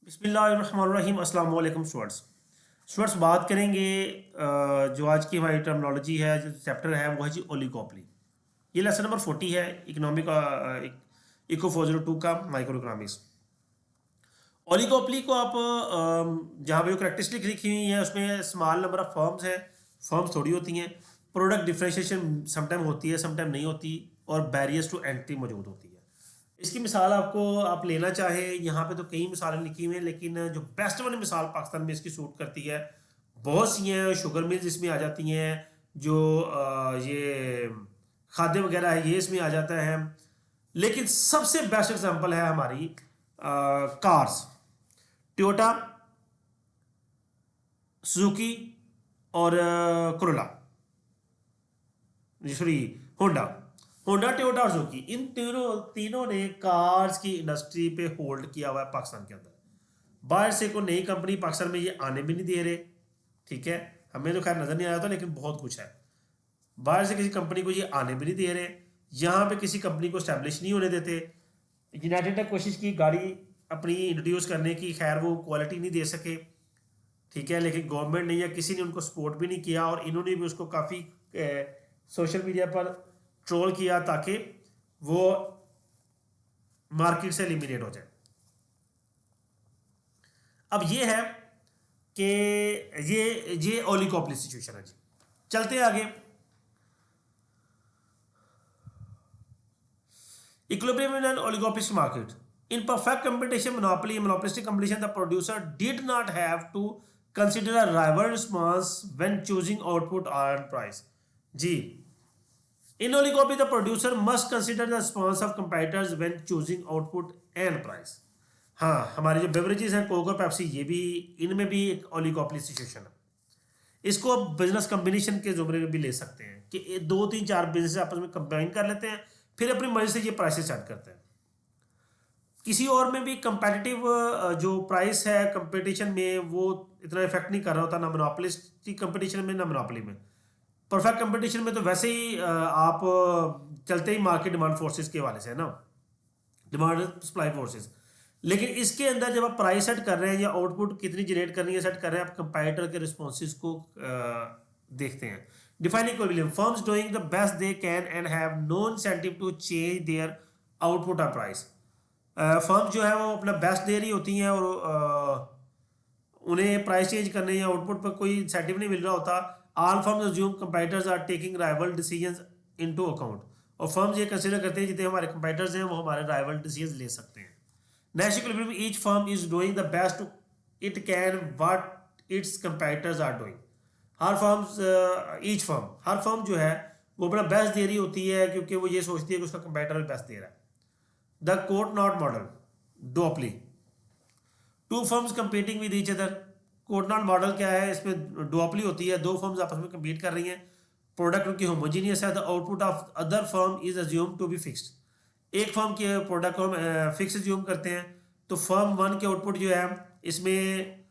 बिस्मिल्लाहिर्रहमानिर्रहीम अस्सलाम वालेकुम स्टूडेंट्स बात करेंगे जो आज की हमारी टर्मिनोलॉजी है जो चैप्टर है वो है जी ओलिगोपोली। ये लेसन नंबर 40 है इकोनॉमिक इको 402 का माइक्रो इकोनॉमिक्स। ओलिगोपोली को आप जहाँ पे जो करेक्टरिस्टिक लिखी हुई है उसमें स्मॉल नंबर ऑफ फर्म्स हैं। फर्म्स थोड़ी होती हैं। प्रोडक्ट डिफ्रेंशिएशन समटाइम होती है समटाइम नहीं होती। और बैरियर्स टू एंट्री मौजूद होती है। इसकी मिसाल आपको आप लेना चाहे यहाँ पे तो कई मिसालें लिखी हुई हैं लेकिन जो बेस्ट वाली मिसाल पाकिस्तान में इसकी सूट करती है बहुत सी हैं। शुगर मिल्स इसमें आ जाती हैं। जो ये खाद्य वगैरह है ये इसमें आ जाता है। लेकिन सबसे बेस्ट एग्जांपल है हमारी कार्स। टोयोटा, सुजुकी और Corolla, sorry, Honda. Honda, Toyota और सुजुकी, इन तीनों तीनों ने कार्स की इंडस्ट्री पे होल्ड किया हुआ है पाकिस्तान के अंदर। बाहर से कोई नई कंपनी पाकिस्तान में ये आने भी नहीं दे रहे। ठीक है, हमें तो खैर नजर नहीं आया था लेकिन बहुत कुछ है। बाहर से किसी कंपनी को ये आने भी नहीं दे रहे। यहाँ पे किसी कंपनी को स्टैब्लिश नहीं होने देते। यूनाइटेड ने कोशिश की गाड़ी अपनी इंट्रोड्यूस करने की, खैर वो क्वालिटी नहीं दे सके। ठीक है, लेकिन गवर्नमेंट ने या किसी ने उनको सपोर्ट भी नहीं किया और इन्होंने भी उसको काफ़ी सोशल मीडिया पर ट्रोल किया ताकि वो मार्केट से एलिमिनेट हो जाए। अब ये है कि ये ओलिगोपोली सिचुएशन है जी। चलते हैं आगे। Equilibrium in an oligopolistic market. In perfect competition, monopolistic competition, the producer did not have to consider a rival response when choosing output and price. जी, in oligopoly, the producer must consider the response of competitors when choosing output and price. हाँ, हमारे जो beverages हैं Coke और Pepsi, ये भी इनमें भी एक ओलिगोपोली सिचुएशन है। इसको बिजनेस कम्बिनेशन के जुमरे में भी ले सकते हैं कि दो तीन चार बिजनेस आपस में कंबाइन कर लेते हैं, फिर अपनी मर्जी से ये प्राइसेस सेट करते हैं। किसी और में भी कंपेटिटिव जो प्राइस है कंपटीशन में वो इतना इफेक्ट नहीं कर रहा होता, ना मोनोपोलिस्टिक कंपटीशन में ना मोनोपोली में। परफेक्ट कंपटीशन में तो वैसे ही आप चलते ही मार्केट डिमांड फोर्सेस के हवाले से है ना, डिमांड सप्लाई फोर्सेस। लेकिन इसके अंदर जब आप प्राइस सेट कर रहे हैं या आउटपुट कितनी जनरेट करनी है सेट कर रहे हैं, आप कंपेटिटर के रिस्पॉन्सेज को देखते हैं। Define equilibrium, firms doing the best they can and have no incentive to change their output और प्राइस। फर्म जो है वो अपना बेस्ट दे रही होती हैं और उन्हें प्राइस चेंज करने या आउटपुट पर कोई इंसेंटिव नहीं मिल रहा होता। All firms assume competitors are taking rival decisions into account. और फर्म्स ये कंसीडर करते हैं जितने हमारे कंपेटिटर्स हैं वो हमारे राइवल डिसीजंस ले सकते हैं। Nash equilibrium, each firm is doing the best it can what its competitors are doing. हर फर्म जो है वो अपना बेस्ट दे रही होती है क्योंकि वो ये सोचती है कि उसका कंपेटिटर बेस्ट दे रहा है। The quote not model, duopoly. Two firms competing with each other. Cournot model क्या है, इसमें डुओपली होती है, दो फर्म्स आपस में compete कर रही हैं। प्रोडक्ट उनकी होमोजीनियस है। The output of other firm is assume to be fixed. एक फर्म के प्रोडक्ट को हम फिक्स अज्यूम करते हैं तो फर्म वन के आउटपुट जो है इसमें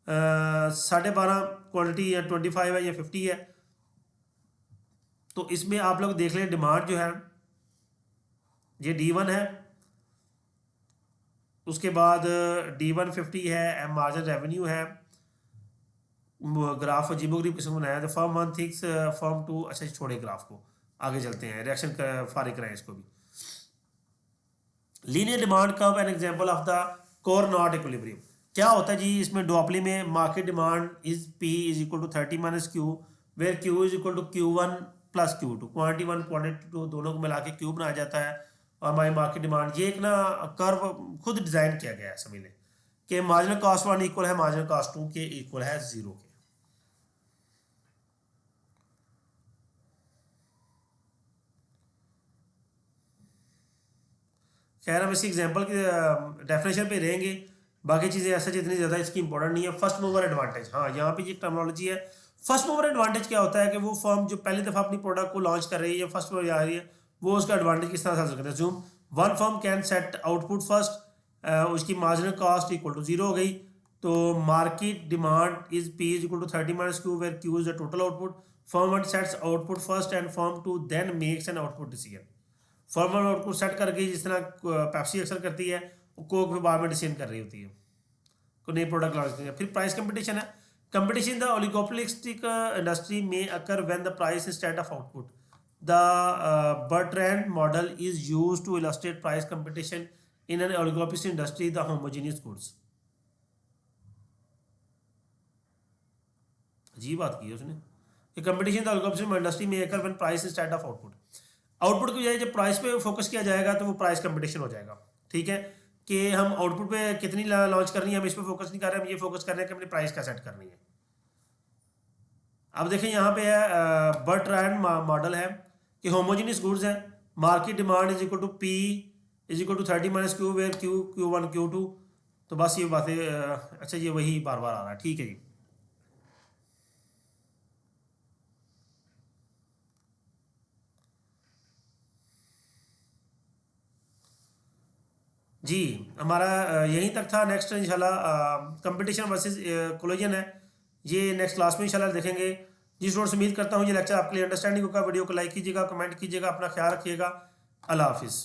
12.5 क्वालिटी या 25 है या 50 है। तो इसमें आप लोग देख लें डिमांड जो है ये D1 है, उसके बाद D150 है, मार्जिन रेवेन्यू है, ग्राफ अजीबोगरीब किस्म बनाया तो firm one thinks firm two. अच्छा छोड़े ग्राफ को, आगे चलते हैं, रिएक्शन फारिग कराएं इसको भी। Linear demand curve an example of the Cournot equilibrium. क्या होता है जी इसमें डुओपोली में market demand is P is equal to 30 minus Q, where Q is equal to Q1 plus Q2। Quantity 1 quantity 2 दोनों को मिला के Q बनाया जाता है और हमारी मार्केट डिमांड। ये एक ना कर्व खुद डिजाइन किया गया है, समझ लें कि मार्जिनल कॉस्ट 1 इक्वल है मार्जिनल कॉस्ट 2 के इक्वल है 0 के। खैर हम इसी एग्जांपल के डेफिनेशन पे रहेंगे, बाकी चीज़ें ऐसा जितनी ज़्यादा इसकी इंपॉर्टेंट नहीं है। फर्स्ट मूवर एडवांटेज, हाँ यहाँ पे ये टर्मिनोलॉजी है। फर्स्ट मूवर एडवांटेज क्या होता है कि वो फर्म जो पहली दफ़ा अपनी प्रोडक्ट को लॉन्च कर रही है, फर्स्ट मूवर आ रही है, वो उसका एडवांटेज किस तरह से हासिल करते हैं। Assume one firm can set output first, उसकी मार्जिनल कॉस्ट इक्वल टू 0 हो गई। तो market demand is P is equal to 30 minus Q, where Q is the total output. Firm one sets output first and firm two then makes an output decision. Formal output set करके जिस तरह Pepsi अक्सर करती है, Coke भी बाद में decision कर रही होती है। कोई नई प्रोडक्ट लॉन्च करेंगे। फिर प्राइस कंपटीशन है, competition in the oligopolistic industry में occur when the price instead of output. The Bertrand model is used to illustrate price competition in an oligopolistic industry the homogeneous goods. अजीब बात की है उसने कि कंपटीशन द ओलिगोपोलिस्टिक इंडस्ट्री में occur when price instead of output. Output की बजाय जब प्राइस पे फोकस किया जाएगा तो वो प्राइस कंपटीशन हो जाएगा। ठीक है, कि हम आउटपुट पे कितनी लॉन्च करनी है हम इस पर फोकस नहीं कर रहे, हम ये फोकस कर रहे हैं कि अपनी प्राइस क्या सेट करनी है। अब देखें यहाँ पे है बर्ट्रैंड मॉडल है कि होमोजेनियस गुड्स है, market demand is equal to P is equal to 30 minus Q, where Q1 Q2। तो बस ये बातें अच्छा ये वही बार बार आ रहा है। ठीक है जी हमारा यहीं तक था। नेक्स्ट इंशाल्लाह कंपटीशन वर्सेस कोलिजन है, ये नेक्स्ट क्लास में इंशाल्लाह देखेंगे। जिस रोड से उम्मीद करता हूँ ये लेक्चर आपके लिए अंडरस्टैंडिंग होगा। वीडियो को लाइक कीजिएगा, कमेंट कीजिएगा, अपना ख्याल रखिएगा। अल्लाह हाफिज़।